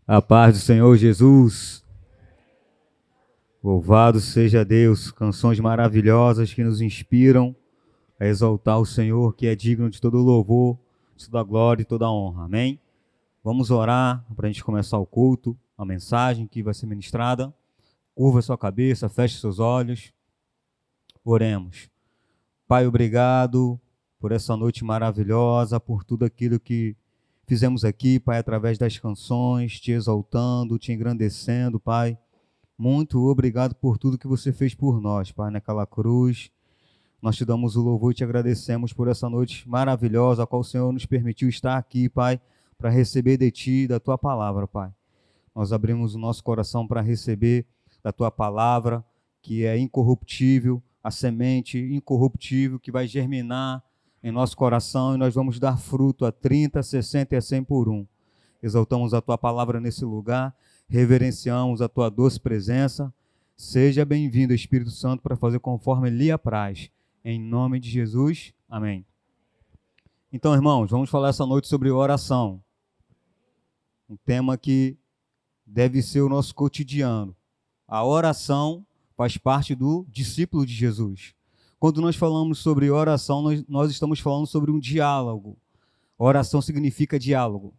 A paz do Senhor Jesus. Louvado seja Deus. Canções maravilhosas que nos inspiram a exaltar o Senhor, que é digno de todo louvor, de toda glória e toda honra. Amém? Vamos orar para a gente começar o culto, a mensagem que vai ser ministrada. Curva sua cabeça, feche seus olhos. Oremos. Pai, obrigado por essa noite maravilhosa, por tudo aquilo que fizemos aqui, Pai, através das canções, te exaltando, te engrandecendo, Pai. Muito obrigado por tudo que você fez por nós, Pai, naquela cruz. Nós te damos o louvor e te agradecemos por essa noite maravilhosa, a qual o Senhor nos permitiu estar aqui, Pai, para receber de Ti, da Tua palavra, Pai. Nós abrimos o nosso coração para receber da Tua palavra, que é incorruptível, a semente incorruptível que vai germinar em nosso coração e nós vamos dar fruto a 30, 60 e a 100 por um. Exaltamos a Tua palavra nesse lugar, reverenciamos a Tua doce presença. Seja bem-vindo, Espírito Santo, para fazer conforme lhe apraz. Em nome de Jesus, amém. Então, irmãos, vamos falar essa noite sobre oração. Um tema que deve ser o nosso cotidiano. A oração faz parte do discípulo de Jesus. Quando nós falamos sobre oração, nós estamos falando sobre um diálogo. Oração significa diálogo.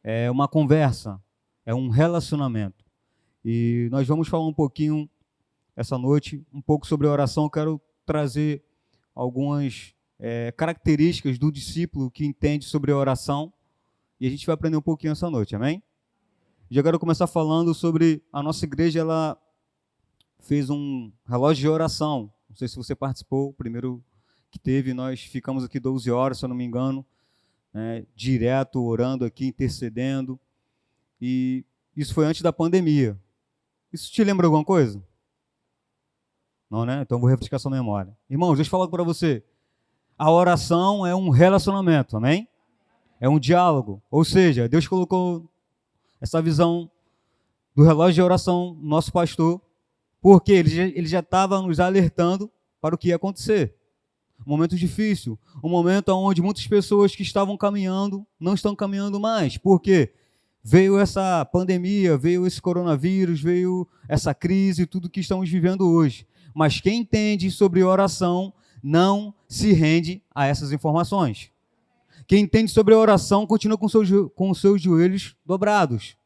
É uma conversa, é um relacionamento. E nós vamos falar um pouquinho, essa noite, um pouco sobre oração. Eu quero trazer algumas características do discípulo que entende sobre oração. E a gente vai aprender um pouquinho essa noite, amém? Já quero começar falando sobre a nossa igreja. Ela fez um relógio de oração. Não sei se você participou, o primeiro que teve, nós ficamos aqui 12 horas, se eu não me engano, direto, orando aqui, intercedendo. E isso foi antes da pandemia. Isso te lembra alguma coisa? Não, né? Então vou refrescar sua memória. Irmãos, deixa eu falar para você. A oração é um relacionamento, amém? É um diálogo. Ou seja, Deus colocou essa visão do relógio de oração no nosso pastor, porque ele já estava nos alertando para o que ia acontecer. Um momento difícil, um momento onde muitas pessoas que estavam caminhando não estão caminhando mais. Por quê? Veio essa pandemia, veio esse coronavírus, veio essa crise, tudo que estamos vivendo hoje. Mas quem entende sobre oração não se rende a essas informações. Quem entende sobre oração continua com seus joelhos dobrados,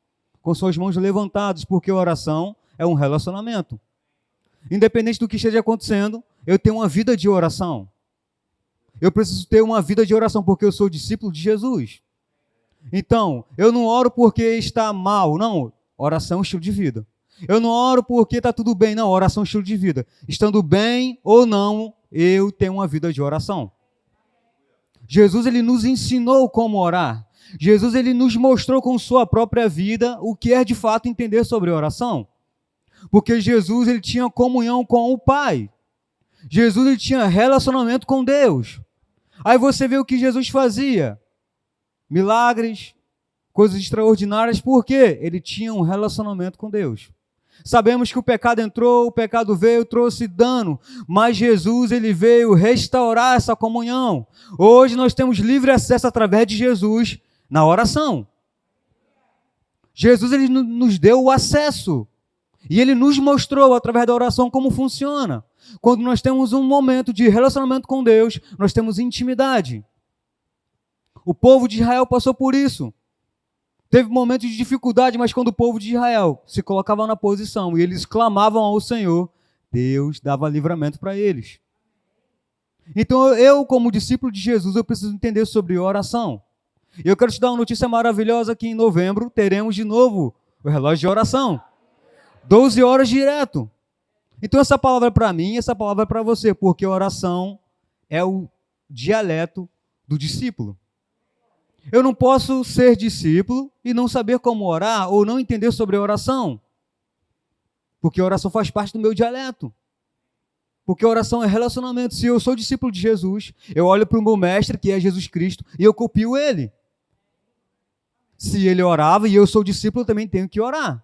com suas mãos levantadas, porque a oração é um relacionamento. Independente do que esteja acontecendo, eu tenho uma vida de oração. Eu preciso ter uma vida de oração, porque eu sou discípulo de Jesus. Então, eu não oro porque está mal, não. Oração é um estilo de vida. Eu não oro porque está tudo bem, não. Oração é um estilo de vida. Estando bem ou não, eu tenho uma vida de oração. Jesus, ele nos ensinou como orar. Jesus, ele nos mostrou com sua própria vida o que é de fato entender sobre oração. Porque Jesus, ele tinha comunhão com o Pai. Jesus, ele tinha relacionamento com Deus. Aí você vê o que Jesus fazia. Milagres, coisas extraordinárias, porque ele tinha um relacionamento com Deus. Sabemos que o pecado entrou, o pecado veio, trouxe dano, mas Jesus, ele veio restaurar essa comunhão. Hoje nós temos livre acesso através de Jesus na oração. Jesus, ele nos deu o acesso e ele nos mostrou através da oração como funciona. Quando nós temos um momento de relacionamento com Deus, nós temos intimidade. O povo de Israel passou por isso. Teve momentos de dificuldade, mas quando o povo de Israel se colocava na posição e eles clamavam ao Senhor, Deus dava livramento para eles. Então eu, como discípulo de Jesus, eu preciso entender sobre oração. E eu quero te dar uma notícia maravilhosa que em novembro teremos de novo o relógio de oração. 12 horas direto. Então essa palavra é para mim, essa palavra é para você, porque a oração é o dialeto do discípulo. Eu não posso ser discípulo e não saber como orar ou não entender sobre a oração. Porque a oração faz parte do meu dialeto. Porque a oração é relacionamento. Se eu sou discípulo de Jesus, eu olho para o meu mestre, que é Jesus Cristo, e eu copio ele. Se ele orava e eu sou discípulo, eu também tenho que orar.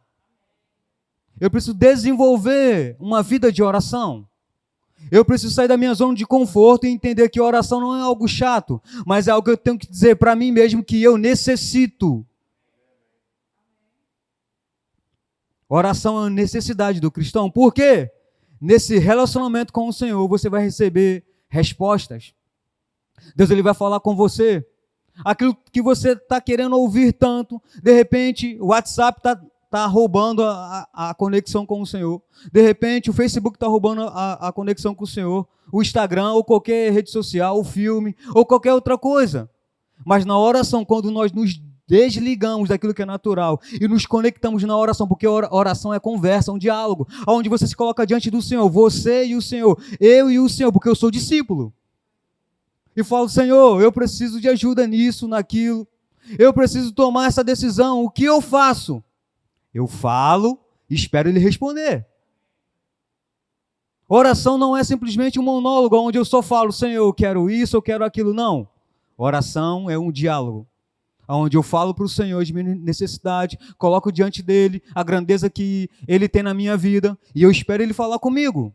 Eu preciso desenvolver uma vida de oração. Eu preciso sair da minha zona de conforto e entender que oração não é algo chato, mas é algo que eu tenho que dizer para mim mesmo que eu necessito. Oração é uma necessidade do cristão. Por quê? Nesse relacionamento com o Senhor, você vai receber respostas. Deus ele vai falar com você. Aquilo que você está querendo ouvir tanto, de repente o WhatsApp está roubando a conexão com o Senhor. De repente o Facebook está roubando a conexão com o Senhor. O Instagram ou qualquer rede social, o filme ou qualquer outra coisa. Mas na oração, quando nós nos desligamos daquilo que é natural e nos conectamos na oração, porque oração é conversa, um diálogo, onde você se coloca diante do Senhor, você e o Senhor, eu e o Senhor, porque eu sou discípulo. E falo, Senhor, eu preciso de ajuda nisso, naquilo. Eu preciso tomar essa decisão. O que eu faço? Eu falo e espero Ele responder. Oração não é simplesmente um monólogo onde eu só falo, Senhor, eu quero isso, eu quero aquilo. Não. Oração é um diálogo, onde eu falo para o Senhor de minha necessidade, coloco diante dEle a grandeza que Ele tem na minha vida e eu espero Ele falar comigo.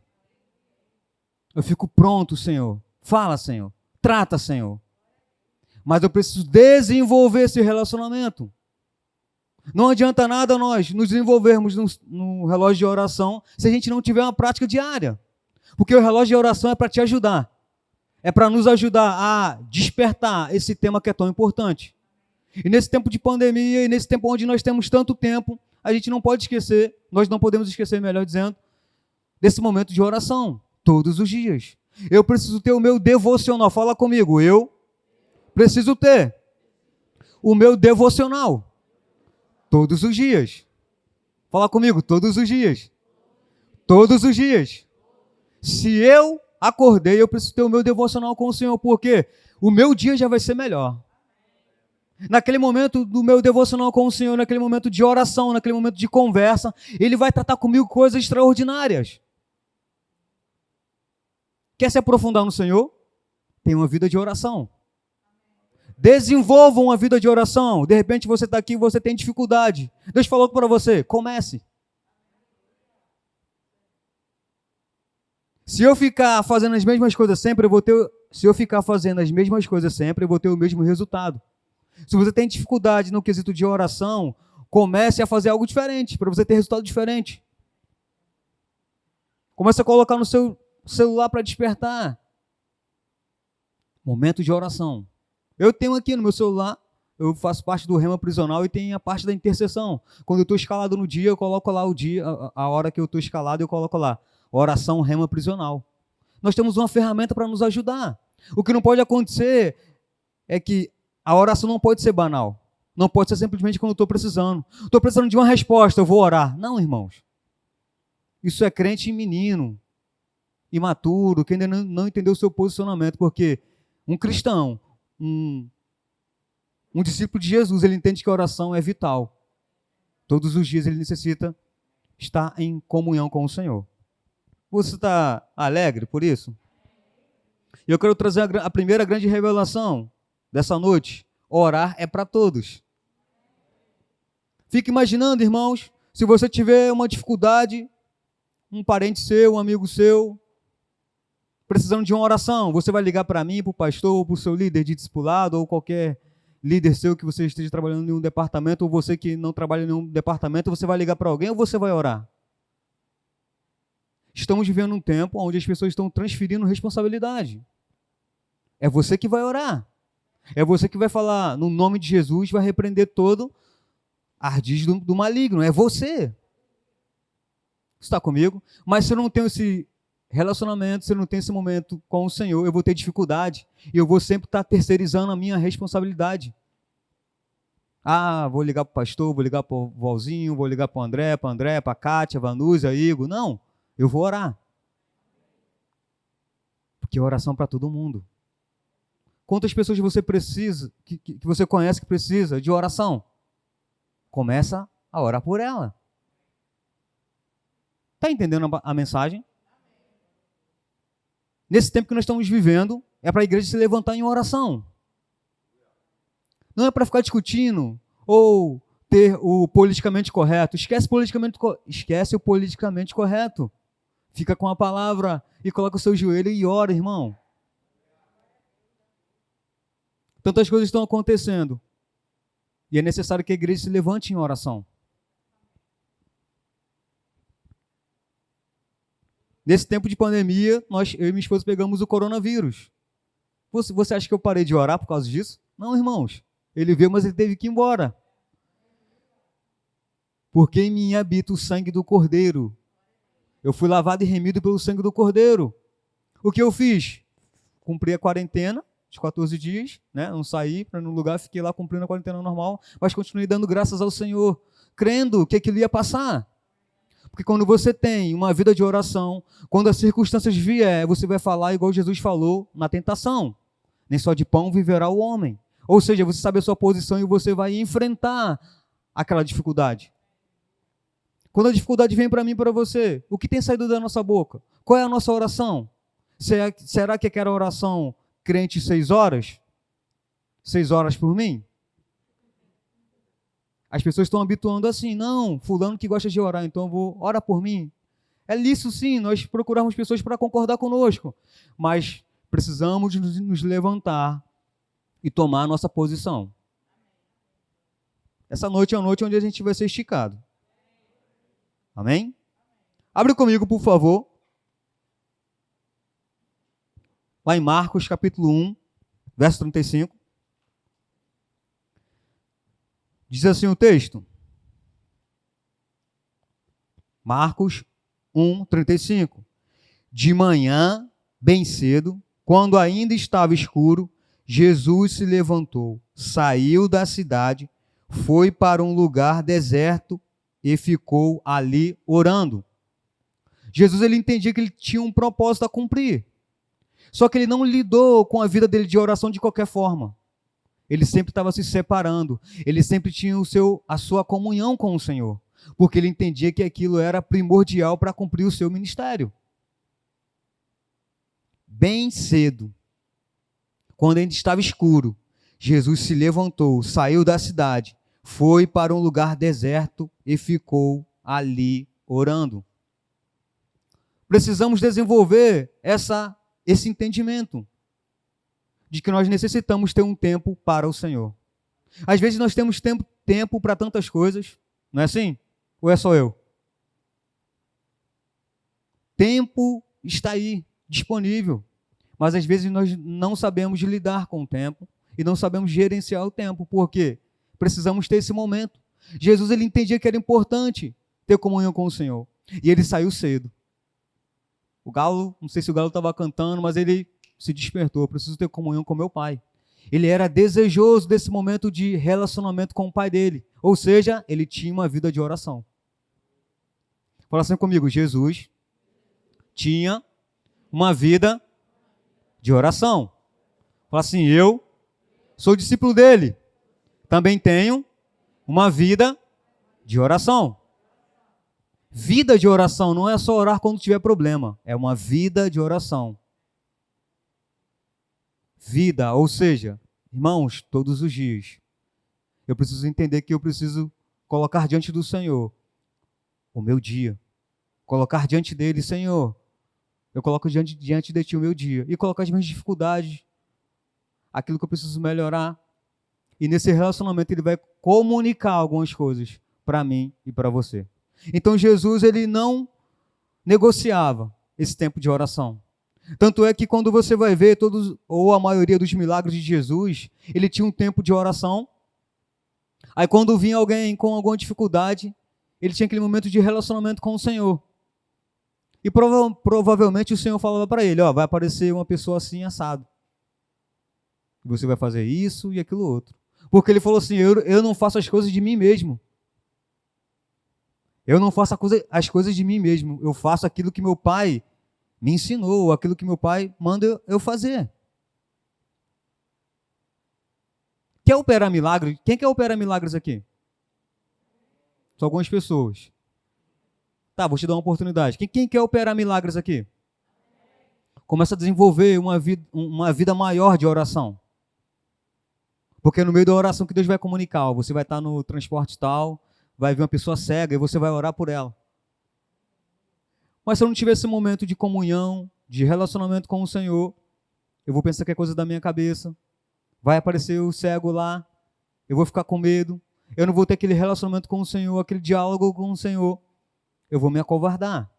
Eu fico pronto, Senhor. Fala, Senhor. Trata, Senhor. Mas eu preciso desenvolver esse relacionamento. Não adianta nada nós nos desenvolvermos no relógio de oração se a gente não tiver uma prática diária. Porque o relógio de oração é para te ajudar. É para nos ajudar a despertar esse tema que é tão importante. E nesse tempo de pandemia, e nesse tempo onde nós temos tanto tempo, a gente não pode esquecer, nós não podemos esquecer, melhor dizendo, desse momento de oração, todos os dias. Eu preciso ter o meu devocional. Fala comigo. Eu preciso ter o meu devocional. Todos os dias. Fala comigo. Todos os dias. Todos os dias. Se eu acordei, eu preciso ter o meu devocional com o Senhor. Porque o meu dia já vai ser melhor. Naquele momento do meu devocional com o Senhor, naquele momento de oração, naquele momento de conversa, Ele vai tratar comigo coisas extraordinárias. Quer se aprofundar no Senhor? Tenha uma vida de oração. Desenvolva uma vida de oração. De repente você está aqui e você tem dificuldade. Deus falou para você, comece. Se eu ficar fazendo as mesmas coisas sempre, eu vou ter o mesmo resultado. Se você tem dificuldade no quesito de oração, comece a fazer algo diferente, para você ter resultado diferente. Comece a colocar no seu celular para despertar. Momento de oração. Eu tenho aqui no meu celular, eu faço parte do rema prisional e tem a parte da intercessão. Quando eu estou escalado no dia, eu coloco lá o dia, a hora que eu estou escalado, eu coloco lá, oração rema prisional. Nós temos uma ferramenta para nos ajudar. O que não pode acontecer é que a oração não pode ser banal. Não pode ser simplesmente quando eu estou precisando. Estou precisando de uma resposta, eu vou orar. Não, irmãos. Isso é crente menino, imaturo, que ainda não entendeu o seu posicionamento, porque um cristão, um discípulo de Jesus, ele entende que a oração é vital. Todos os dias ele necessita estar em comunhão com o Senhor. Você está alegre por isso? E eu quero trazer a primeira grande revelação dessa noite. Orar é para todos. Fique imaginando, irmãos, se você tiver uma dificuldade, um parente seu, um amigo seu, precisando de uma oração, você vai ligar para mim, para o pastor, ou para o seu líder de discipulado, ou qualquer líder seu que você esteja trabalhando em um departamento, ou você que não trabalha em nenhum departamento, você vai ligar para alguém ou você vai orar? Estamos vivendo um tempo onde as pessoas estão transferindo responsabilidade. É você que vai orar. É você que vai falar, no nome de Jesus, vai repreender todo ardis do maligno. É você. Está comigo? Mas se eu não tenho esse relacionamento, se eu não tenho esse momento com o Senhor, eu vou ter dificuldade. E eu vou sempre estar terceirizando a minha responsabilidade. Ah, vou ligar para o pastor, vou ligar para o Valzinho, vou ligar para o André, para a Kátia, Vanúzia, Igor. Não, eu vou orar. Porque é oração para todo mundo. Quantas pessoas você precisa, que você conhece que precisa de oração? Começa a orar por ela. Está entendendo a mensagem? Nesse tempo que nós estamos vivendo, é para a igreja se levantar em oração. Não é para ficar discutindo ou ter o politicamente correto. Esquece o politicamente correto. Fica com a palavra e coloca o seu joelho e ora, irmão. Tantas coisas estão acontecendo. E é necessário que a igreja se levante em oração. Nesse tempo de pandemia, eu e minha esposa pegamos o coronavírus. Você acha que eu parei de orar por causa disso? Não, irmãos. Ele veio, mas ele teve que ir embora. Porque em mim habita o sangue do Cordeiro. Eu fui lavado e remido pelo sangue do Cordeiro. O que eu fiz? Cumpri a quarentena de 14 dias, né? Não saí para nenhum lugar, fiquei lá cumprindo a quarentena normal, mas continuei dando graças ao Senhor, crendo que aquilo ia passar. Porque quando você tem uma vida de oração, quando as circunstâncias vier, você vai falar igual Jesus falou na tentação. Nem só de pão viverá o homem. Ou seja, você sabe a sua posição e você vai enfrentar aquela dificuldade. Quando a dificuldade vem para mim e para você, o que tem saído da nossa boca? Qual é a nossa oração? Será que aquela oração crente 6 horas? 6 horas por mim? As pessoas estão habituando assim, não, fulano que gosta de orar, então eu vou, ora por mim. É lícito sim, nós procuramos pessoas para concordar conosco, mas precisamos nos levantar e tomar a nossa posição. Essa noite é a noite onde a gente vai ser esticado. Amém? Abre comigo, por favor. Lá em Marcos, capítulo 1, verso 35. Diz assim o texto. Marcos 1, 35. De manhã, bem cedo, quando ainda estava escuro, Jesus se levantou, saiu da cidade, foi para um lugar deserto e ficou ali orando. Jesus ele entendia que ele tinha um propósito a cumprir. Só que ele não lidou com a vida dele de oração de qualquer forma. Ele sempre estava se separando. Ele sempre tinha a sua comunhão com o Senhor. Porque ele entendia que aquilo era primordial para cumprir o seu ministério. Bem cedo, quando ainda estava escuro, Jesus se levantou, saiu da cidade, foi para um lugar deserto e ficou ali orando. Precisamos desenvolver esse entendimento de que nós necessitamos ter um tempo para o Senhor. Às vezes nós temos tempo para tantas coisas, não é assim? Ou é só eu? Tempo está aí, disponível, mas às vezes nós não sabemos lidar com o tempo e não sabemos gerenciar o tempo. Por quê? Precisamos ter esse momento. Jesus ele entendia que era importante ter comunhão com o Senhor e ele saiu cedo. O galo, não sei se o galo estava cantando, mas ele se despertou. Eu preciso ter comunhão com meu pai. Ele era desejoso desse momento de relacionamento com o pai dele. Ou seja, ele tinha uma vida de oração. Fala assim comigo, Jesus tinha uma vida de oração. Fala assim, eu sou discípulo dele. Também tenho uma vida de oração. Vida de oração não é só orar quando tiver problema. É uma vida de oração. Vida, ou seja, irmãos, todos os dias. Eu preciso entender que eu preciso colocar diante do Senhor o meu dia. Colocar diante dele, Senhor, eu coloco diante de ti o meu dia. E colocar as minhas dificuldades, aquilo que eu preciso melhorar. E nesse relacionamento ele vai comunicar algumas coisas para mim e para você. Então Jesus ele não negociava esse tempo de oração. Tanto é que quando você vai ver todos ou a maioria dos milagres de Jesus, ele tinha um tempo de oração. Aí quando vinha alguém com alguma dificuldade, ele tinha aquele momento de relacionamento com o Senhor. E provavelmente o Senhor falava para ele, vai aparecer uma pessoa assim assado. Você vai fazer isso e aquilo outro. Porque ele falou assim, eu não faço as coisas de mim mesmo. Eu não faço as coisas de mim mesmo. Eu faço aquilo que meu pai me ensinou, aquilo que meu pai manda eu fazer. Quer operar milagre? Quem quer operar milagres aqui? São algumas pessoas. Tá, vou te dar uma oportunidade. Quem quer operar milagres aqui? Começa a desenvolver uma vida maior de oração. Porque é no meio da oração que Deus vai comunicar. Você vai estar no transporte tal, vai ver uma pessoa cega e você vai orar por ela. Mas se eu não tiver esse momento de comunhão, de relacionamento com o Senhor, eu vou pensar que é coisa da minha cabeça. Vai aparecer o cego lá, eu vou ficar com medo, eu não vou ter aquele relacionamento com o Senhor, aquele diálogo com o Senhor. Eu vou me acovardar.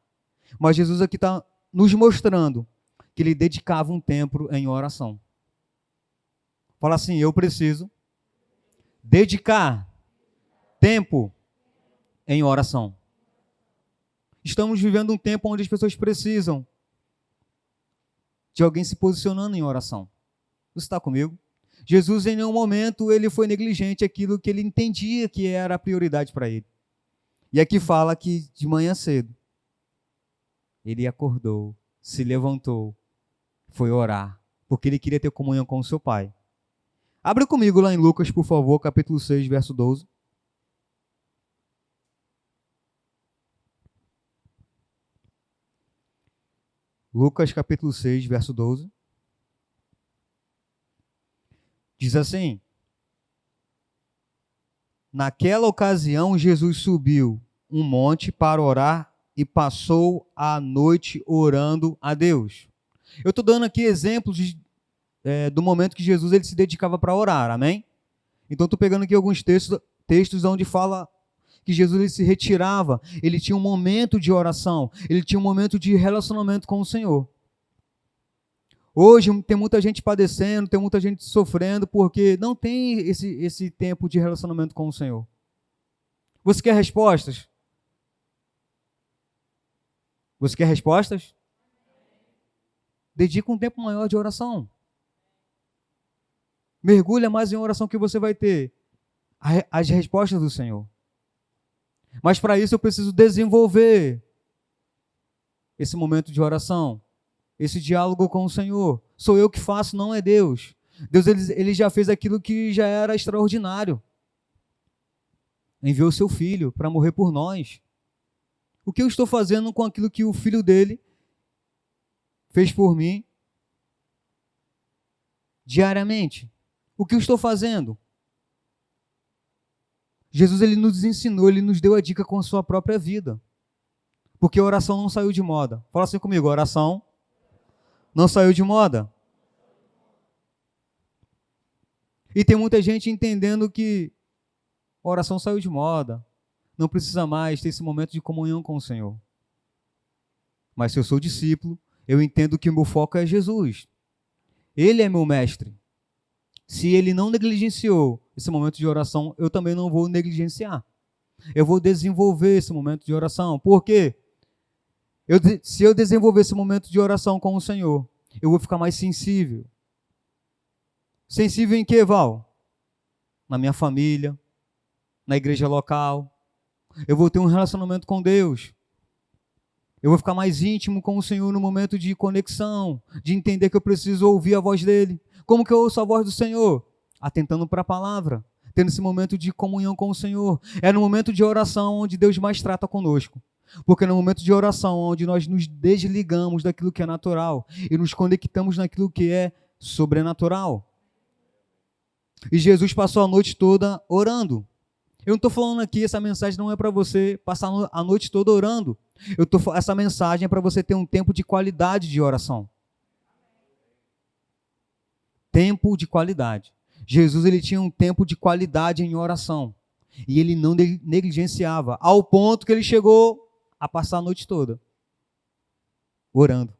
Mas Jesus aqui está nos mostrando que ele dedicava um tempo em oração. Fala assim, eu preciso dedicar tempo em oração. Estamos vivendo um tempo onde as pessoas precisam de alguém se posicionando em oração. Você está comigo? Jesus, em nenhum momento, ele foi negligente àquilo que ele entendia que era a prioridade para ele. E aqui fala que de manhã cedo, ele acordou, se levantou, foi orar, porque ele queria ter comunhão com o seu Pai. Abre comigo lá em Lucas, por favor, capítulo 6, verso 12. Lucas, capítulo 6, verso 12. Diz assim: naquela ocasião, Jesus subiu um monte para orar e passou a noite orando a Deus. Eu estou dando aqui exemplos do momento que Jesus ele se dedicava para orar, amém? Então estou pegando aqui alguns textos onde fala que Jesus ele se retirava, ele tinha um momento de oração, ele tinha um momento de relacionamento com o Senhor. Hoje tem muita gente padecendo, tem muita gente sofrendo, porque não tem esse tempo de relacionamento com o Senhor. Você quer respostas? Você quer respostas? Dedica um tempo maior de oração. Mergulha mais em oração que você vai ter as respostas do Senhor. Mas para isso eu preciso desenvolver esse momento de oração, esse diálogo com o Senhor. Sou eu que faço, não é Deus. Deus ele já fez aquilo que já era extraordinário. Enviou seu filho para morrer por nós. O que eu estou fazendo com aquilo que o filho dele fez por mim diariamente? O que eu estou fazendo? Jesus ele nos ensinou, ele nos deu a dica com a sua própria vida. Porque a oração não saiu de moda. Fala assim comigo, a oração não saiu de moda. E tem muita gente entendendo que a oração saiu de moda. Não precisa mais ter esse momento de comunhão com o Senhor. Mas se eu sou discípulo, eu entendo que o meu foco é Jesus. Ele é meu mestre. Se ele não negligenciou esse momento de oração, eu também não vou negligenciar. Eu vou desenvolver esse momento de oração. Por quê? Se eu desenvolver esse momento de oração com o Senhor, eu vou ficar mais sensível. Sensível em quê, Val? Na minha família, na igreja local. Eu vou ter um relacionamento com Deus. Eu vou ficar mais íntimo com o Senhor no momento de conexão, de entender que eu preciso ouvir a voz dele. Como que eu ouço a voz do Senhor? Atentando para a palavra, tendo esse momento de comunhão com o Senhor. É no momento de oração onde Deus mais trata conosco. Porque é no momento de oração onde nós nos desligamos daquilo que é natural e nos conectamos naquilo que é sobrenatural. E Jesus passou a noite toda orando. Eu não estou falando aqui, essa mensagem não é para você passar a noite toda orando. Essa mensagem é para você ter um tempo de qualidade de oração. Tempo de qualidade. Jesus ele tinha um tempo de qualidade em oração. E ele não negligenciava, ao ponto que ele chegou a passar a noite toda orando,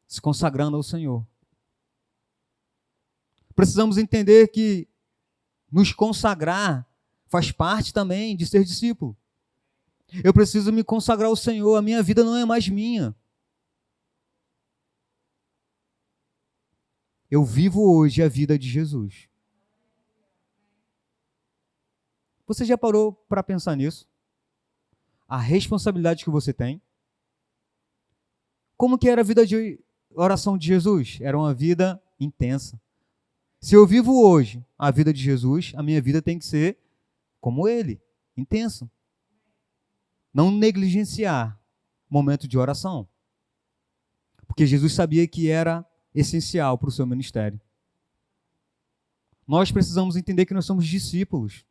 se consagrando ao Senhor. Precisamos entender que nos consagrar faz parte também de ser discípulo. Eu preciso me consagrar ao Senhor, a minha vida não é mais minha. Eu vivo hoje a vida de Jesus. Você já parou para pensar nisso? A responsabilidade que você tem? Como que era a vida de oração de Jesus? Era uma vida intensa. Se eu vivo hoje a vida de Jesus, a minha vida tem que ser como ele, intensa. Não negligenciar momento de oração. Porque Jesus sabia que era essencial para o seu ministério. Nós precisamos entender que nós somos discípulos.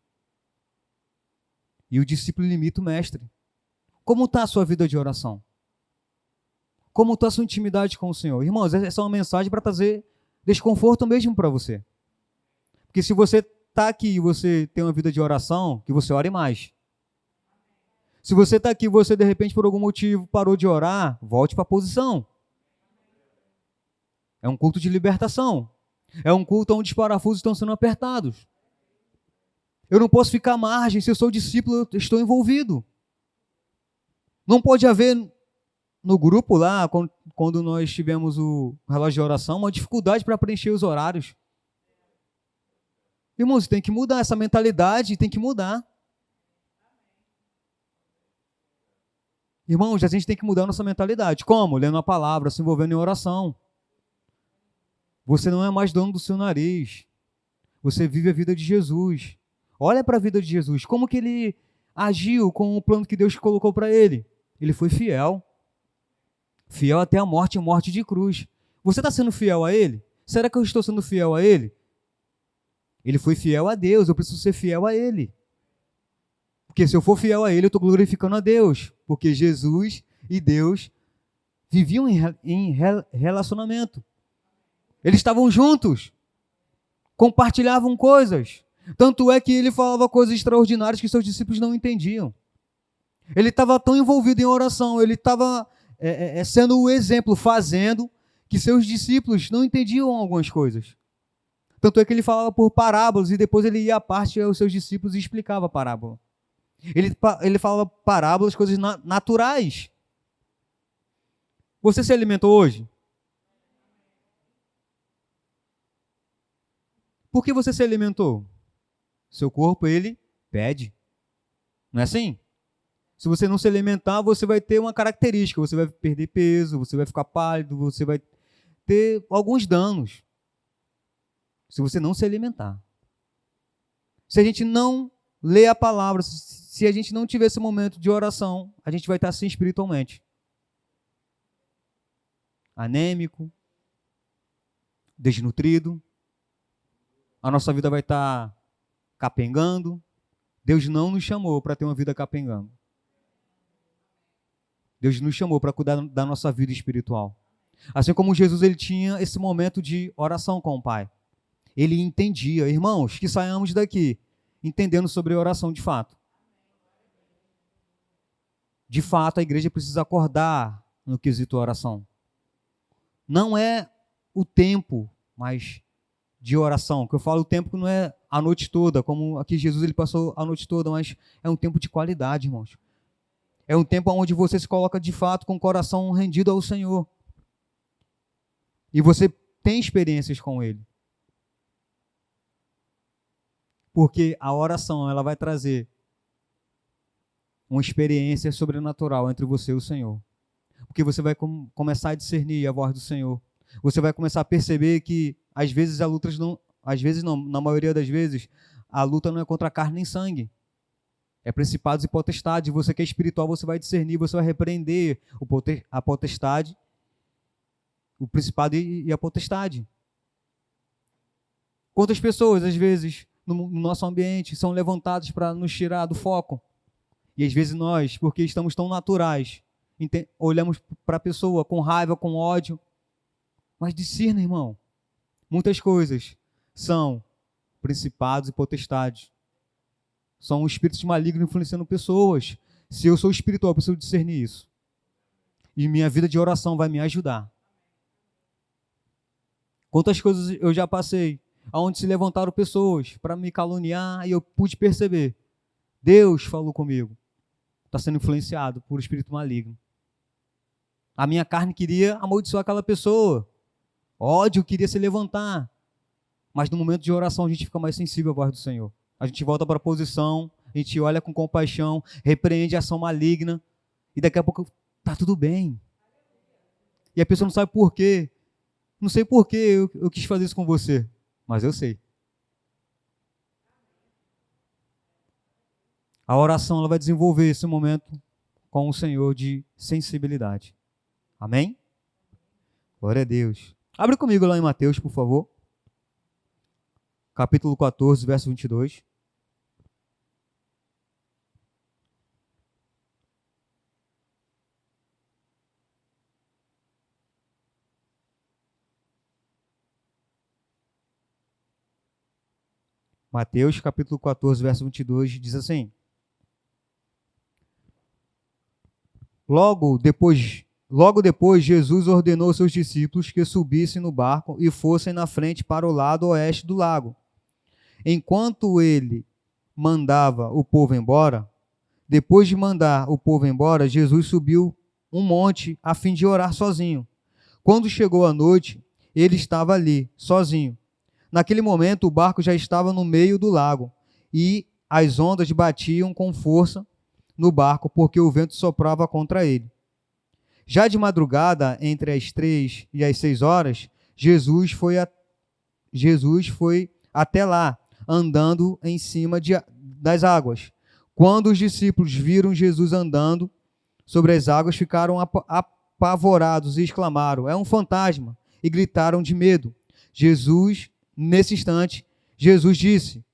E o discípulo limita o mestre. Como está a sua vida de oração? Como está a sua intimidade com o Senhor? Irmãos, essa é uma mensagem para trazer desconforto mesmo para você. Porque se você está aqui e você tem uma vida de oração, que você ore mais. Se você está aqui, você de repente por algum motivo parou de orar, volte para a posição. É um culto de libertação. É um culto onde os parafusos estão sendo apertados. Eu não posso ficar à margem. Se eu sou discípulo, eu estou envolvido. Não pode haver no grupo lá, quando nós tivemos o relógio de oração, uma dificuldade para preencher os horários. Irmãos, tem que mudar essa mentalidade, tem que mudar. Irmãos, a gente tem que mudar a nossa mentalidade. Como? Lendo a palavra, se envolvendo em oração. Você não é mais dono do seu nariz. Você vive a vida de Jesus. Olha para a vida de Jesus. Como que ele agiu com o plano que Deus colocou para ele? Ele foi fiel. Fiel até a morte e morte de cruz. Você está sendo fiel a ele? Será que eu estou sendo fiel a ele? Ele foi fiel a Deus, eu preciso ser fiel a ele. Porque se eu for fiel a ele, eu estou glorificando a Deus. Porque Jesus e Deus viviam em relacionamento. Eles estavam juntos. Compartilhavam coisas. Tanto é que ele falava coisas extraordinárias que seus discípulos não entendiam. Ele estava tão envolvido em oração, ele estava sendo o exemplo, fazendo, que seus discípulos não entendiam algumas coisas. Tanto é que ele falava por parábolas e depois ele ia à parte aos seus discípulos e explicava a parábola. Ele falava parábolas, coisas naturais. Você se alimentou hoje? Por que você se alimentou? Seu corpo, ele pede. Não é assim? Se você não se alimentar, você vai ter uma característica. Você vai perder peso, você vai ficar pálido, você vai ter alguns danos. Se você não se alimentar. Se a gente não ler a palavra, se a gente não tiver esse momento de oração, a gente vai estar assim espiritualmente. Anêmico, desnutrido, a nossa vida vai estar capengando. Deus não nos chamou para ter uma vida capengando. Deus nos chamou para cuidar da nossa vida espiritual. Assim como Jesus, ele tinha esse momento de oração com o Pai. Ele entendia. Irmãos, que saiamos daqui entendendo sobre oração de fato. De fato, a igreja precisa acordar no quesito oração. Não é o tempo, mas de oração. Que eu falo o tempo que não é a noite toda, como aqui Jesus ele passou a noite toda, mas é um tempo de qualidade, irmãos. É um tempo onde você se coloca de fato com o coração rendido ao Senhor. E você tem experiências com Ele. Porque a oração ela vai trazer uma experiência sobrenatural entre você e o Senhor. Porque você vai começar a discernir a voz do Senhor. Você vai começar a perceber que às vezes na maioria das vezes, a luta não é contra a carne nem sangue. É principados e potestades. Você que é espiritual, você vai discernir, você vai repreender a potestade, o principado e a potestade. Quantas pessoas, às vezes, no nosso ambiente, são levantadas para nos tirar do foco? E às vezes nós, porque estamos tão naturais, olhamos para a pessoa com raiva, com ódio. Mas discerna, irmão. Muitas coisas são principados e potestades. São espíritos malignos influenciando pessoas. Se eu sou espiritual, eu preciso discernir isso. E minha vida de oração vai me ajudar. Quantas coisas eu já passei, onde se levantaram pessoas para me caluniar e eu pude perceber. Deus falou comigo. Está sendo influenciado por espírito maligno. A minha carne queria amaldiçoar aquela pessoa. Ódio queria se levantar. Mas no momento de oração a gente fica mais sensível à voz do Senhor. A gente volta para a posição, a gente olha com compaixão, repreende a ação maligna e daqui a pouco está tudo bem. E a pessoa não sabe por quê. Não sei por que eu quis fazer isso com você, mas eu sei. A oração ela vai desenvolver esse momento com o Senhor de sensibilidade. Amém? Glória a Deus. Abre comigo lá em Mateus, por favor. Capítulo 14, verso 22. Mateus, capítulo 14, verso 22, diz assim: Logo depois, Jesus ordenou aos seus discípulos que subissem no barco e fossem na frente para o lado oeste do lago. Enquanto ele mandava o povo embora, depois de mandar o povo embora, Jesus subiu um monte a fim de orar sozinho. Quando chegou a noite, ele estava ali, sozinho. Naquele momento, o barco já estava no meio do lago e as ondas batiam com força no barco porque o vento soprava contra ele. Já de madrugada, entre as 3 e as 6 horas, Jesus foi até lá, andando em cima das águas. Quando os discípulos viram Jesus andando sobre as águas, ficaram apavorados e exclamaram: "É um fantasma!" e gritaram de medo. Nesse instante, Jesus disse: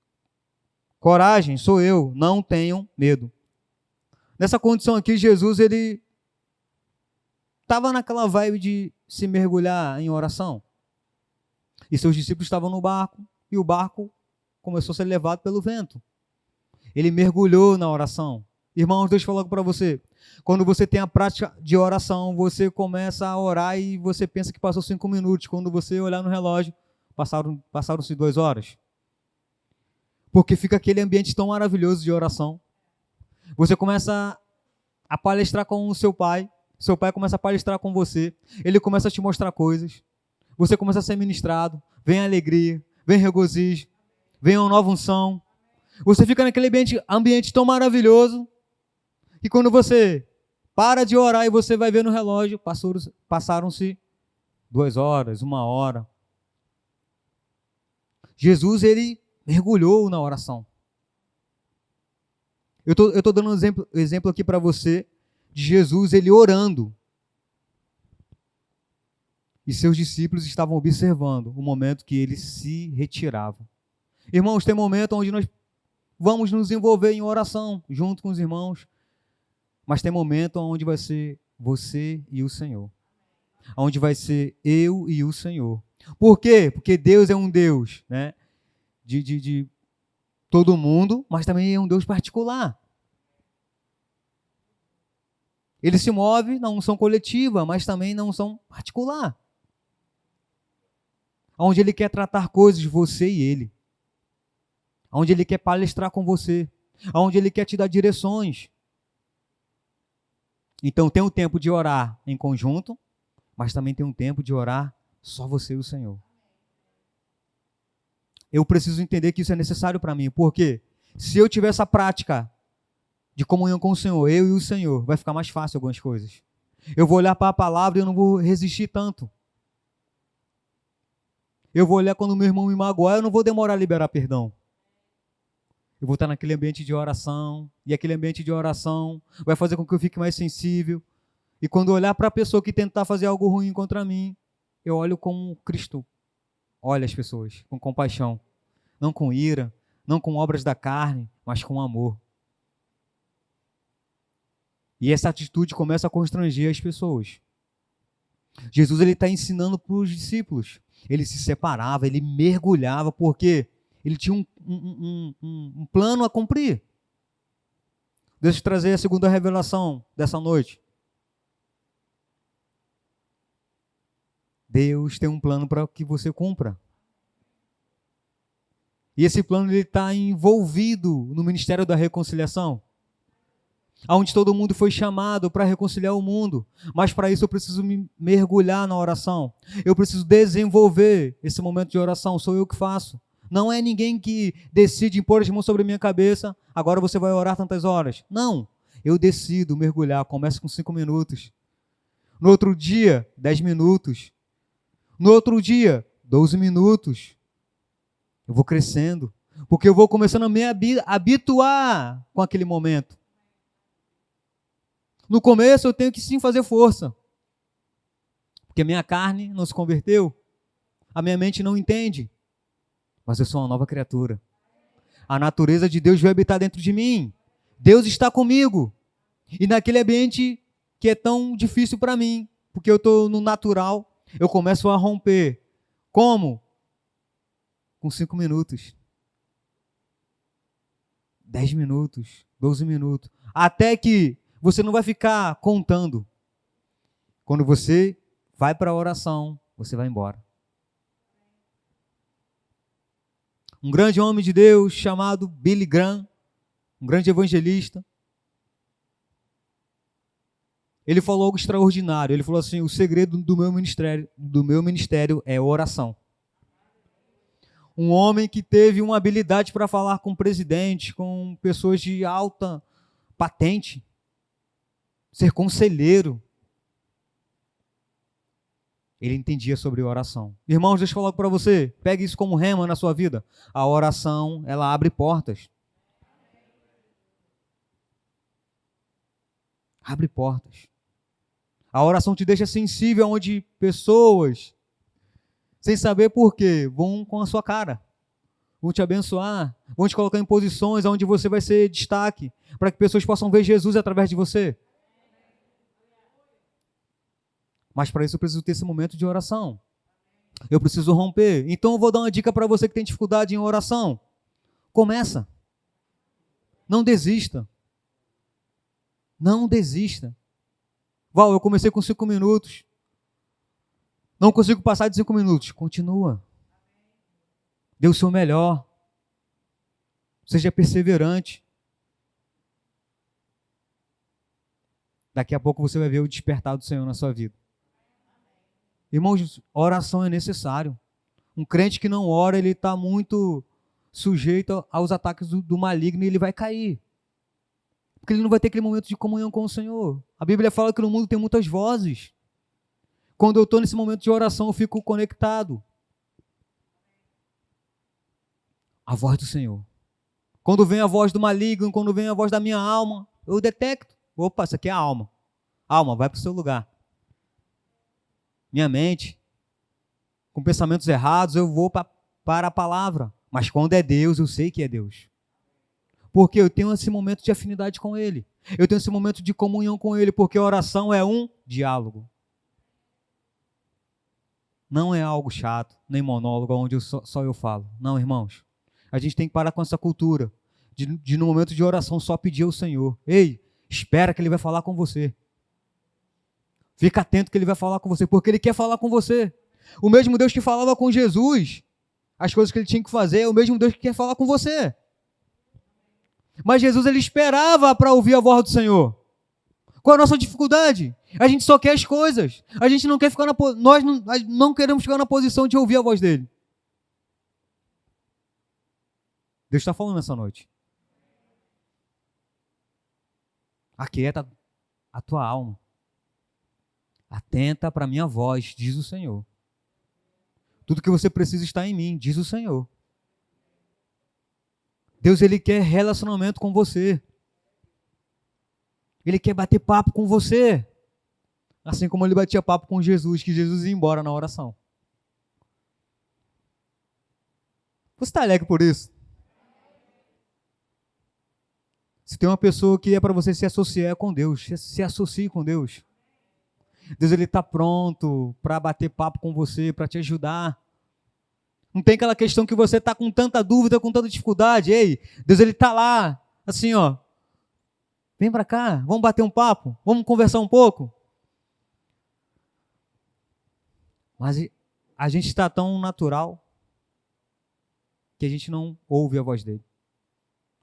"Coragem, sou eu, não tenham medo." Nessa condição aqui, Jesus, ele estava naquela vibe de se mergulhar em oração. E seus discípulos estavam no barco, e o barco começou a ser levado pelo vento. Ele mergulhou na oração. Irmãos, deixa eu falar para você. Quando você tem a prática de oração, você começa a orar e você pensa que passou 5 minutos. Quando você olhar no relógio, passaram-se 2 horas. Porque fica aquele ambiente tão maravilhoso de oração. Você começa a palestrar com o seu pai começa a palestrar com você, ele começa a te mostrar coisas, você começa a ser ministrado, vem alegria, vem regozijo, vem uma nova unção. Você fica naquele ambiente tão maravilhoso que quando você para de orar e você vai ver no relógio, passaram-se 2 horas, 1 hora. Jesus, ele mergulhou na oração. Eu estou dando um exemplo aqui para você de Jesus, ele orando. E seus discípulos estavam observando o momento que ele se retirava. Irmãos, tem momento onde nós vamos nos envolver em oração, junto com os irmãos, mas tem momento onde vai ser você e o Senhor. Onde vai ser eu e o Senhor. Por quê? Porque Deus é um Deus, né, de todo mundo, mas também é um Deus particular. Ele se move na unção coletiva, mas também na unção particular. Onde ele quer tratar coisas, você e ele. Onde ele quer palestrar com você. Onde ele quer te dar direções. Então tem um tempo de orar em conjunto, mas também tem um tempo de orar só você e o Senhor. Eu preciso entender que isso é necessário para mim. Por quê? Se eu tiver essa prática de comunhão com o Senhor, eu e o Senhor, vai ficar mais fácil algumas coisas. Eu vou olhar para a palavra e eu não vou resistir tanto. Eu vou olhar quando o meu irmão me magoar, eu não vou demorar a liberar perdão. Eu vou estar naquele ambiente de oração, e aquele ambiente de oração vai fazer com que eu fique mais sensível. E quando eu olhar para a pessoa que tentar fazer algo ruim contra mim, eu olho como Cristo olha as pessoas, com compaixão. Não com ira, não com obras da carne, mas com amor. E essa atitude começa a constranger as pessoas. Jesus está ensinando para os discípulos. Ele se separava, ele mergulhava, porque ele tinha um plano a cumprir. Deixa eu trazer a segunda revelação dessa noite. Deus tem um plano para que você cumpra. E esse plano está envolvido no ministério da reconciliação, onde todo mundo foi chamado para reconciliar o mundo. Mas para isso eu preciso me mergulhar na oração. Eu preciso desenvolver esse momento de oração. Sou eu que faço. Não é ninguém que decide impor as mãos sobre a minha cabeça. Agora você vai orar tantas horas. Não. Eu decido mergulhar. Começo com 5 minutos. No outro dia, 10 minutos. No outro dia, 12 minutos. Eu vou crescendo. Porque eu vou começando a me habituar com aquele momento. No começo eu tenho que sim fazer força. Porque a minha carne não se converteu. A minha mente não entende. Mas eu sou uma nova criatura. A natureza de Deus vai habitar dentro de mim. Deus está comigo. E naquele ambiente que é tão difícil para mim, porque eu estou no natural, eu começo a romper. Como? Com 5 minutos. 10 minutos. 12 minutos. Até que Você não vai ficar contando. Quando você vai para a oração, você vai embora. Um grande homem de Deus chamado Billy Graham, um grande evangelista, ele falou algo extraordinário. Ele falou assim: o segredo do meu ministério é oração. Um homem que teve uma habilidade para falar com presidentes, com pessoas de alta patente, ser conselheiro. Ele entendia sobre oração. Irmãos, deixa eu falar para você, pegue isso como rema na sua vida. A oração, ela abre portas. Abre portas. A oração te deixa sensível onde pessoas, sem saber por quê, vão com a sua cara. Vão te abençoar, vão te colocar em posições onde você vai ser destaque, para que pessoas possam ver Jesus através de você. Mas para isso eu preciso ter esse momento de oração. Eu preciso romper. Então eu vou dar uma dica para você que tem dificuldade em oração. Começa. Não desista. Não desista. Val, eu comecei com 5 minutos. Não consigo passar de 5 minutos. Continua. Dê o seu melhor. Seja perseverante. Daqui a pouco você vai ver o despertar do Senhor na sua vida. Irmãos, oração é necessário. Um crente que não ora, ele está muito sujeito aos ataques do maligno e ele vai cair. Porque ele não vai ter aquele momento de comunhão com o Senhor. A Bíblia fala que no mundo tem muitas vozes. Quando eu estou nesse momento de oração, eu fico conectado. A voz do Senhor. Quando vem a voz do maligno, quando vem a voz da minha alma, eu detecto. Opa, isso aqui é a alma. Alma, vai para o seu lugar. Minha mente, com pensamentos errados, eu vou para a palavra. Mas quando é Deus, eu sei que é Deus. Porque eu tenho esse momento de afinidade com Ele. Eu tenho esse momento de comunhão com Ele, porque a oração é um diálogo. Não é algo chato, nem monólogo, onde só eu falo. Não, irmãos. A gente tem que parar com essa cultura de no momento de oração só pedir ao Senhor. Ei, espera que Ele vai falar com você. Fica atento que Ele vai falar com você, porque Ele quer falar com você. O mesmo Deus que falava com Jesus, as coisas que Ele tinha que fazer, é o mesmo Deus que quer falar com você. Mas Jesus, Ele esperava para ouvir a voz do Senhor. Qual a nossa dificuldade? A gente só quer as coisas. A gente não quer ficar nós não queremos ficar na posição de ouvir a voz dEle. Deus está falando nessa noite. Aquieta a tua alma. Atenta para a minha voz, diz o Senhor. Tudo que você precisa está em mim, diz o Senhor. Deus, Ele quer relacionamento com você. Ele quer bater papo com você. Assim como Ele batia papo com Jesus, que Jesus ia embora na oração. Você está alegre por isso? Se tem uma pessoa que é para você se associar com Deus, se associe com Deus. Deus, Ele está pronto para bater papo com você, para te ajudar. Não tem aquela questão que você está com tanta dúvida, com tanta dificuldade. Ei, Deus, Ele está lá, assim, ó. Vem para cá, vamos bater um papo, vamos conversar um pouco. Mas a gente está tão natural que a gente não ouve a voz dele.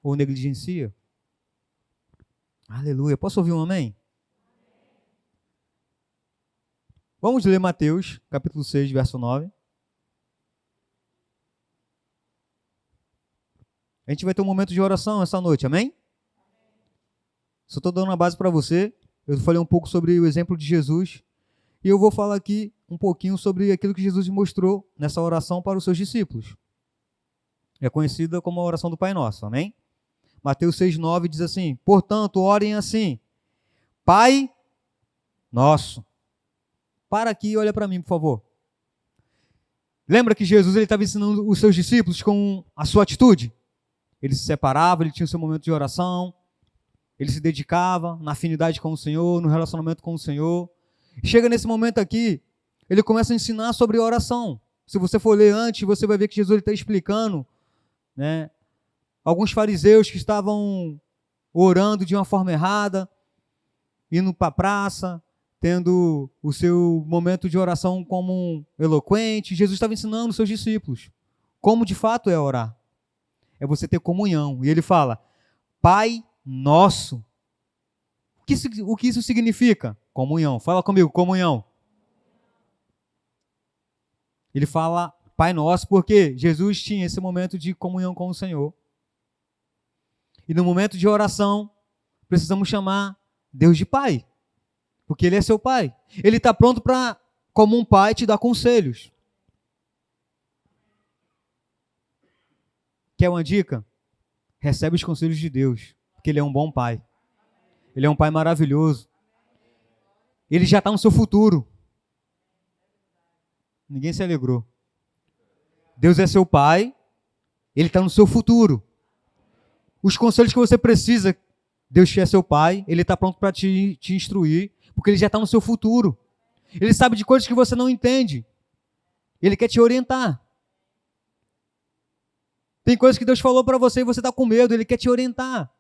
Ou negligencia. Aleluia. Posso ouvir um amém? Vamos ler Mateus, capítulo 6, verso 9. A gente vai ter um momento de oração essa noite, amém? Só estou dando uma base para você. Eu falei um pouco sobre o exemplo de Jesus. E eu vou falar aqui um pouquinho sobre aquilo que Jesus mostrou nessa oração para os seus discípulos. É conhecida como a oração do Pai Nosso, amém? Mateus 6,9 diz assim: portanto, orem assim, Pai Nosso. Para aqui e olha para mim, por favor. Lembra que Jesus estava ensinando os seus discípulos com a sua atitude? Ele se separava, ele tinha o seu momento de oração, ele se dedicava na afinidade com o Senhor, no relacionamento com o Senhor. Chega nesse momento aqui, ele começa a ensinar sobre oração. Se você for ler antes, você vai ver que Jesus está explicando, né, alguns fariseus que estavam orando de uma forma errada. indo para a praça, tendo o seu momento de oração como um eloquente. Jesus estava ensinando os seus discípulos como de fato é orar. É você ter comunhão. E ele fala, Pai Nosso. O que isso significa? Comunhão. Fala comigo, comunhão. Ele fala Pai Nosso porque Jesus tinha esse momento de comunhão com o Senhor. E no momento de oração, precisamos chamar Deus de Pai. Porque Ele é seu Pai. Ele está pronto para, como um pai, te dar conselhos. Quer uma dica? Recebe os conselhos de Deus. Porque Ele é um bom Pai. Ele é um Pai maravilhoso. Ele já está no seu futuro. Ninguém se alegrou. Deus é seu Pai. Ele está no seu futuro. Os conselhos que você precisa, Deus que é seu Pai, Ele está pronto para te instruir. Porque Ele já está no seu futuro. Ele sabe de coisas que você não entende. Ele quer te orientar. Tem coisas que Deus falou para você e você está com medo. Ele quer te orientar.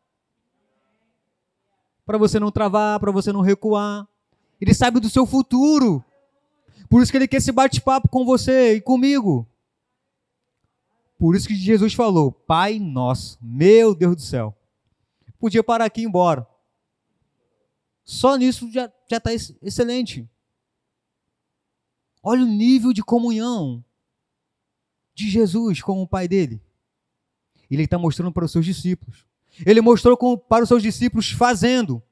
Para você não travar, para você não recuar. Ele sabe do seu futuro. Por isso que Ele quer esse bate-papo com você e comigo. Por isso que Jesus falou, Pai Nosso, meu Deus do céu. Podia parar aqui e ir embora. Só nisso já está excelente. Olha o nível de comunhão de Jesus com o Pai dele. Ele está mostrando para os seus discípulos. Ele mostrou para os seus discípulos fazendo.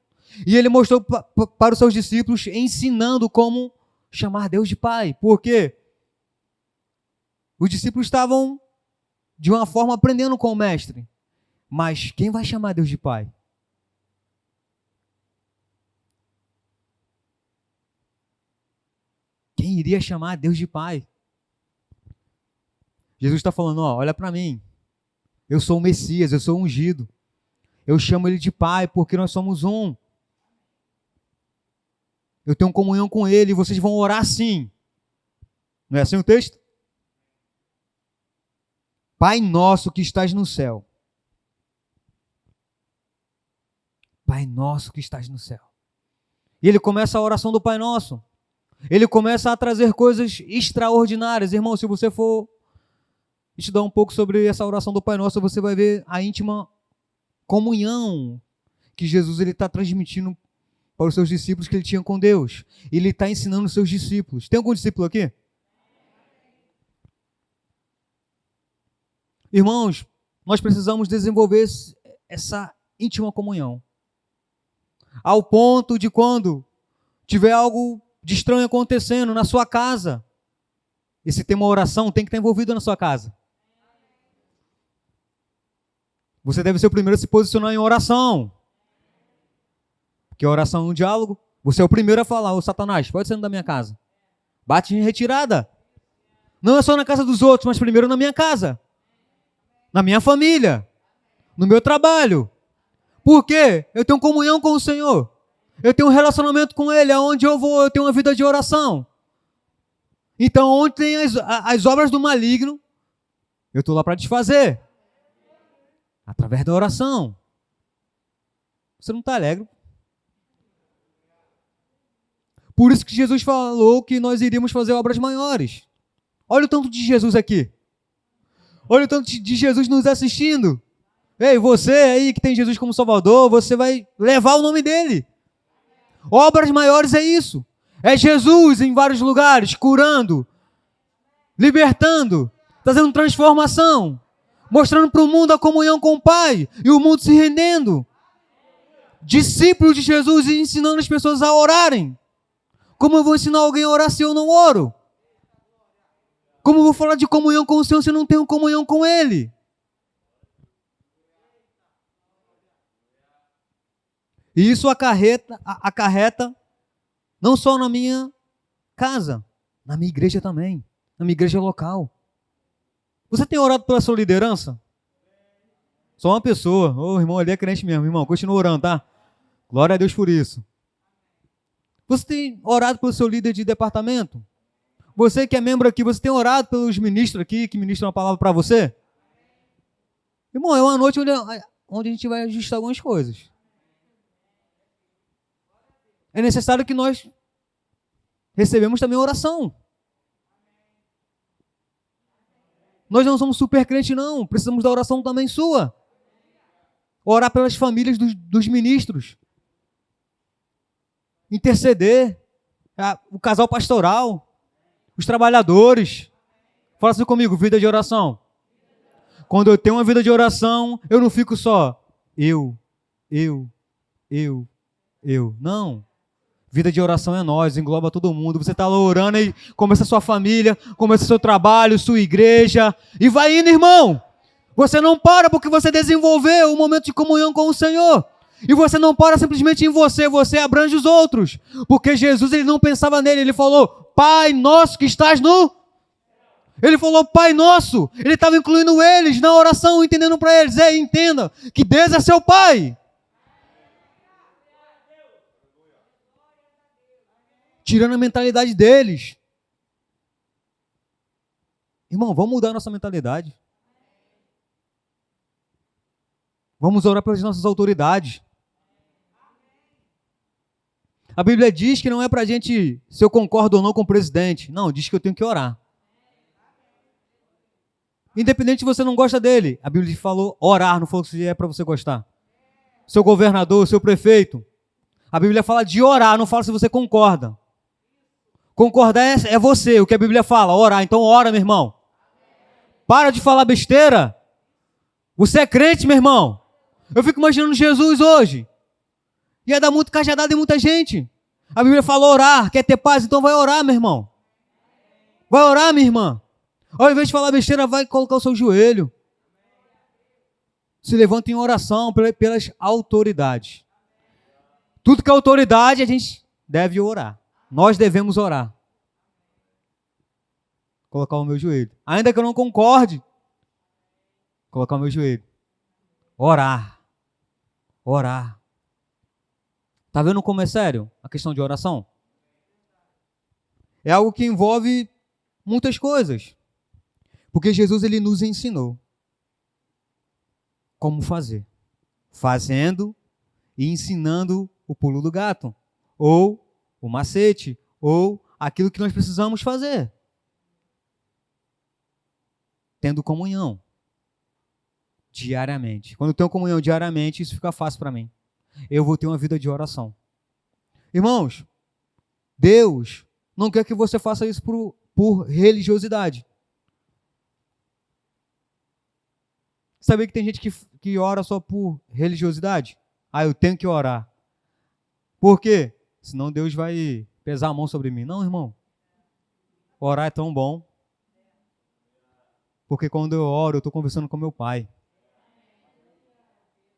E ele mostrou para os seus discípulos ensinando como chamar Deus de Pai. Por quê? Os discípulos estavam, de uma forma, aprendendo com o Mestre. Mas quem vai chamar Deus de Pai? Quem iria chamar Deus de Pai? Jesus está falando, olha para mim. Eu sou o Messias, eu sou o ungido. Eu chamo Ele de Pai porque nós somos um. Eu tenho comunhão com Ele e vocês vão orar assim. Não é assim o texto? Pai nosso que estás no céu. Pai nosso que estás no céu. E ele começa a oração do Pai Nosso. Ele começa a trazer coisas extraordinárias. Irmão, se você for estudar um pouco sobre essa oração do Pai Nosso, você vai ver a íntima comunhão que Jesus está transmitindo para os seus discípulos que ele tinha com Deus. Ele está ensinando os seus discípulos. Tem algum discípulo aqui? Irmãos, nós precisamos desenvolver essa íntima comunhão. Ao ponto de quando tiver algo de estranho acontecendo na sua casa, e se tem uma oração, tem que estar envolvido na sua casa. Você deve ser o primeiro a se posicionar em oração. Porque oração é um diálogo. Você é o primeiro a falar, ô Satanás, pode ser da minha casa. Bate em retirada. Não é só na casa dos outros, mas primeiro na minha casa. Na minha família. No meu trabalho. Por quê? Eu tenho comunhão com o Senhor. Eu tenho um relacionamento com Ele. Aonde eu vou, eu tenho uma vida de oração. Então, onde tem as obras do maligno, eu estou lá para desfazer. Através da oração. Você não está alegre? Por isso que Jesus falou que nós iríamos fazer obras maiores. Olha o tanto de Jesus aqui. Olha o tanto de Jesus nos assistindo. Ei, você aí que tem Jesus como Salvador, você vai levar o nome dele. Obras maiores é isso. É Jesus em vários lugares, curando, libertando, trazendo transformação, mostrando para o mundo a comunhão com o Pai e o mundo se rendendo. Discípulos de Jesus e ensinando as pessoas a orarem. Como eu vou ensinar alguém a orar se eu não oro? Como eu vou falar de comunhão com o Senhor se eu não tenho comunhão com Ele? E isso acarreta não só na minha casa, na minha igreja também, na minha igreja local. Você tem orado pela sua liderança? Só uma pessoa. Ô, irmão, ali é crente mesmo, irmão, continua orando, tá? Glória a Deus por isso. Você tem orado pelo seu líder de departamento? Você que é membro aqui, você tem orado pelos ministros aqui, que ministram a palavra para você? Irmão, é uma noite onde a gente vai ajustar algumas coisas. é necessário que nós recebemos também oração. Nós não somos super crente, não. Precisamos da oração também sua. Orar pelas famílias dos ministros. Interceder. O casal pastoral. Os trabalhadores. Fala assim comigo, vida de oração. Quando eu tenho uma vida de oração, eu não fico só eu. Não. Vida de oração é nós, engloba todo mundo. Você está lá orando e começa a sua família, começa o seu trabalho, sua igreja. E vai indo, irmão. Você não para porque você desenvolveu um momento de comunhão com o Senhor. E você não para simplesmente em você, você abrange os outros. Porque Jesus, ele não pensava nele, ele falou, Pai nosso que estás no... Ele falou, Pai nosso. Ele estava incluindo eles na oração, entendendo para eles. Entenda que Deus é seu Pai. Tirando a mentalidade deles. Irmão, vamos mudar a nossa mentalidade. Vamos orar pelas nossas autoridades. A Bíblia diz que não é para a gente, se eu concordo ou não com o presidente. Não, diz que eu tenho que orar. Independente se você não gosta dele. A Bíblia falou orar, não falou que é para você gostar. Seu governador, seu prefeito. A Bíblia fala de orar, não fala se você concorda. Concordar é você, o que a Bíblia fala, orar. Então ora, meu irmão. Para de falar besteira. Você é crente, meu irmão. Eu fico imaginando Jesus hoje. Ia dar muito cajadada em muita gente. A Bíblia fala orar, quer ter paz, então vai orar, meu irmão. Vai orar, minha irmã. Ao invés de falar besteira, vai colocar o seu joelho. Se levanta em oração pelas autoridades. Tudo que é autoridade, a gente deve orar. Nós devemos orar. Colocar o meu joelho. Ainda que eu não concorde, colocar o meu joelho. Orar. Orar. Tá vendo como é sério a questão de oração? É algo que envolve muitas coisas. Porque Jesus, ele nos ensinou como fazer. Fazendo e ensinando o pulo do gato. Ou o macete. Ou aquilo que nós precisamos fazer. Tendo comunhão. Diariamente. Quando eu tenho comunhão diariamente, isso fica fácil para mim. Eu vou ter uma vida de oração. Irmãos, Deus não quer que você faça isso por religiosidade. Sabia que tem gente que ora só por religiosidade? Eu tenho que orar. Por quê? Senão Deus vai pesar a mão sobre mim. Não, irmão. Orar é tão bom. Porque quando eu oro, eu estou conversando com meu Pai.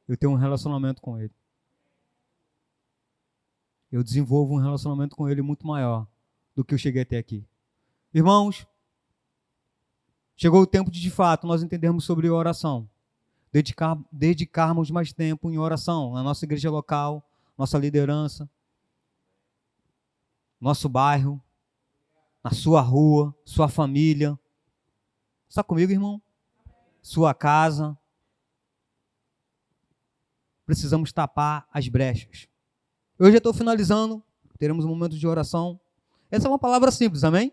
Eu tenho um relacionamento com Ele. Eu desenvolvo um relacionamento com Ele muito maior do que eu cheguei até aqui. Irmãos, chegou o tempo de fato, nós entendermos sobre oração. Dedicarmos mais tempo em oração, na nossa igreja local, nossa liderança, nosso bairro, na sua rua, sua família. Está comigo, irmão? Sua casa. Precisamos tapar as brechas. Eu já estou finalizando, teremos um momento de oração. Essa é uma palavra simples, amém?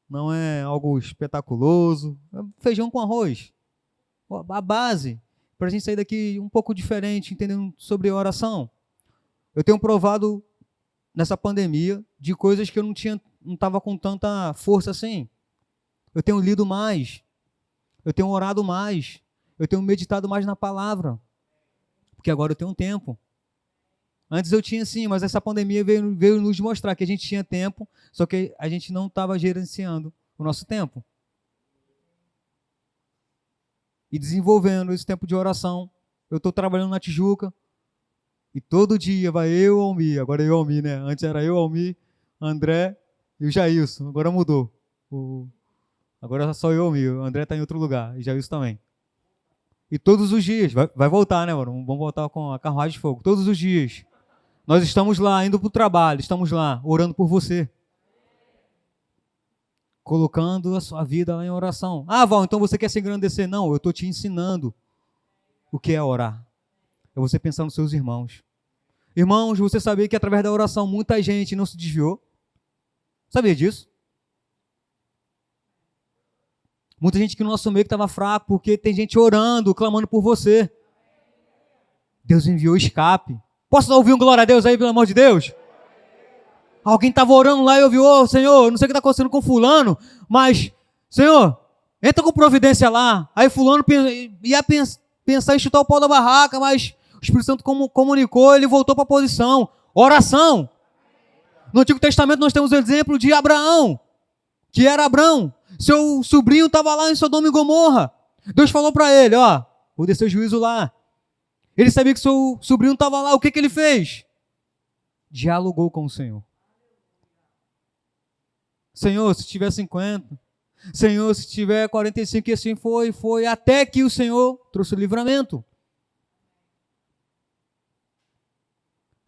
Não é algo espetaculoso. É feijão com arroz. A base, para a gente sair daqui um pouco diferente, entendendo sobre oração. Eu tenho provado nessa pandemia de coisas que eu não estava com tanta força assim. Eu tenho lido mais. Eu tenho orado mais. Eu tenho meditado mais na palavra. Porque agora eu tenho um tempo. Antes eu tinha sim, mas essa pandemia veio nos mostrar que a gente tinha tempo, só que a gente não estava gerenciando o nosso tempo. E desenvolvendo esse tempo de oração. Eu estou trabalhando na Tijuca, e todo dia vai eu, Almir, agora eu, Almir, né? Antes era eu, Almir, André e o Jailson, agora mudou. Agora só eu, Almir, o André está em outro lugar, e Jailson também. E todos os dias, vai voltar, né, mano? Vamos voltar com a carruagem de fogo. Todos os dias. Nós estamos lá, indo para o trabalho, estamos lá, orando por você. Colocando a sua vida lá em oração. Val, então você quer se engrandecer? Não, eu estou te ensinando o que é orar. É você pensar nos seus irmãos. Irmãos, você sabia que através da oração muita gente não se desviou? Sabia disso? Muita gente que no nosso meio estava fraco, porque tem gente orando, clamando por você. Deus enviou escape. Posso ouvir um glória a Deus aí, pelo amor de Deus? Alguém estava orando lá e ouviu, Senhor, eu não sei o que está acontecendo com fulano, mas, Senhor, entra com providência lá. Aí fulano ia pensar em chutar o pau da barraca, mas o Espírito Santo comunicou, ele voltou para a posição. Oração. No Antigo Testamento nós temos o exemplo de Abraão, que era Abrão. Seu sobrinho estava lá em Sodoma e Gomorra. Deus falou para ele, vou descer o juízo lá. Ele sabia que seu sobrinho estava lá. O que ele fez? Dialogou com o Senhor. Senhor, se tiver 50, Senhor, se tiver 45, e assim foi, até que o Senhor trouxe o livramento.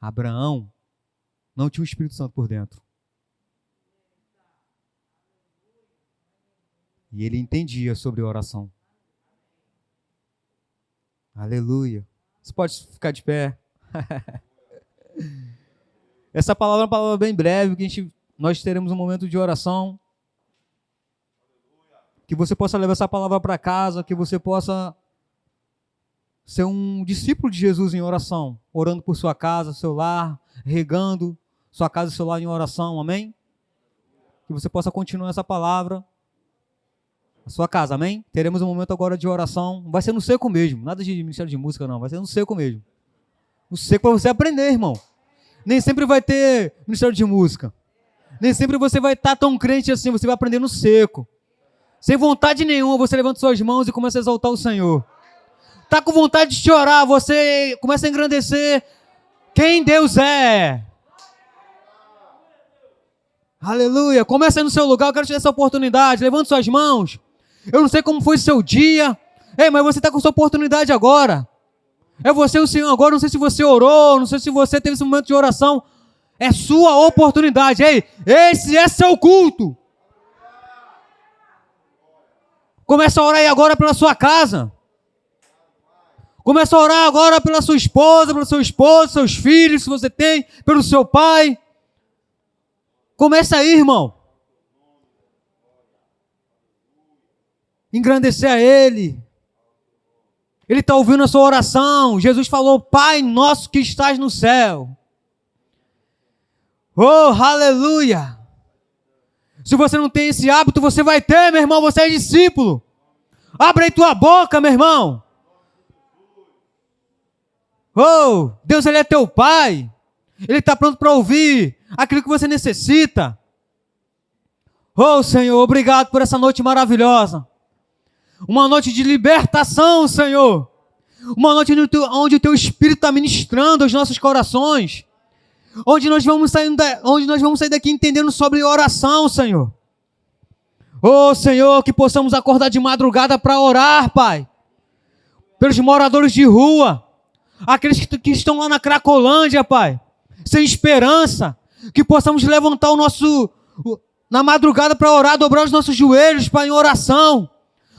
Abraão não tinha o Espírito Santo por dentro. E ele entendia sobre oração. Aleluia. Você pode ficar de pé. Essa palavra é uma palavra bem breve, que nós teremos um momento de oração. Que você possa levar essa palavra para casa, que você possa ser um discípulo de Jesus em oração, orando por sua casa, seu lar, regando sua casa e seu lar em oração, amém? Que você possa continuar essa palavra na sua casa, amém? Teremos um momento agora de oração, vai ser no seco mesmo, nada de ministério de música não, vai ser no seco mesmo. No seco para você aprender, irmão. Nem sempre vai ter ministério de música. Nem sempre você vai estar tão crente assim, você vai aprender no seco. Sem vontade nenhuma, você levanta suas mãos e começa a exaltar o Senhor. Está com vontade de chorar, você começa a engrandecer quem Deus é. Aleluia. Começa aí no seu lugar, eu quero te dar essa oportunidade. Levante suas mãos. Eu não sei como foi seu dia. Ei, mas você está com sua oportunidade agora. É você o Senhor agora, não sei se você orou, não sei se você teve esse momento de oração. É sua oportunidade. Ei, esse é seu culto. Começa a orar aí agora pela sua casa. Começa a orar agora pela sua esposa, pelo seu esposo, seus filhos, se você tem, pelo seu pai. Começa aí, irmão. Engrandecer a Ele. Ele está ouvindo a sua oração. Jesus falou, Pai nosso que estás no céu. Oh, aleluia. Se você não tem esse hábito, você vai ter, meu irmão, você é discípulo. Abre aí tua boca, meu irmão. Oh, Deus, Ele é teu Pai. Ele está pronto para ouvir aquilo que você necessita. Oh, Senhor, obrigado por essa noite maravilhosa. Uma noite de libertação, Senhor. Uma noite onde o Teu Espírito está ministrando aos nossos corações. Onde nós vamos sair daqui entendendo sobre oração, Senhor. Oh, Senhor, que possamos acordar de madrugada para orar, Pai. Pelos moradores de rua. Aqueles que estão lá na Cracolândia, Pai. Sem esperança. Que possamos levantar na madrugada para orar, dobrar os nossos joelhos, Pai, em oração.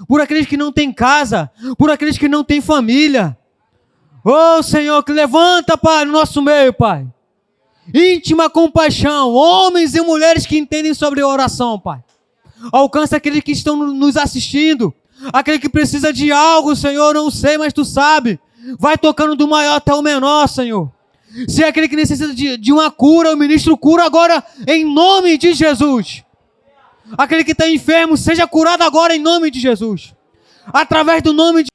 Por aqueles que não têm casa. Por aqueles que não têm família. Oh, Senhor, que levanta, Pai, no nosso meio, Pai. Íntima compaixão, homens e mulheres que entendem sobre oração, Pai. Alcança aqueles que estão nos assistindo, aquele que precisa de algo, Senhor, não sei, mas Tu sabe. Vai tocando do maior até o menor, Senhor. Se é aquele que necessita de uma cura, eu ministro cura agora em nome de Jesus. Aquele que está enfermo, seja curado agora em nome de Jesus. Através do nome de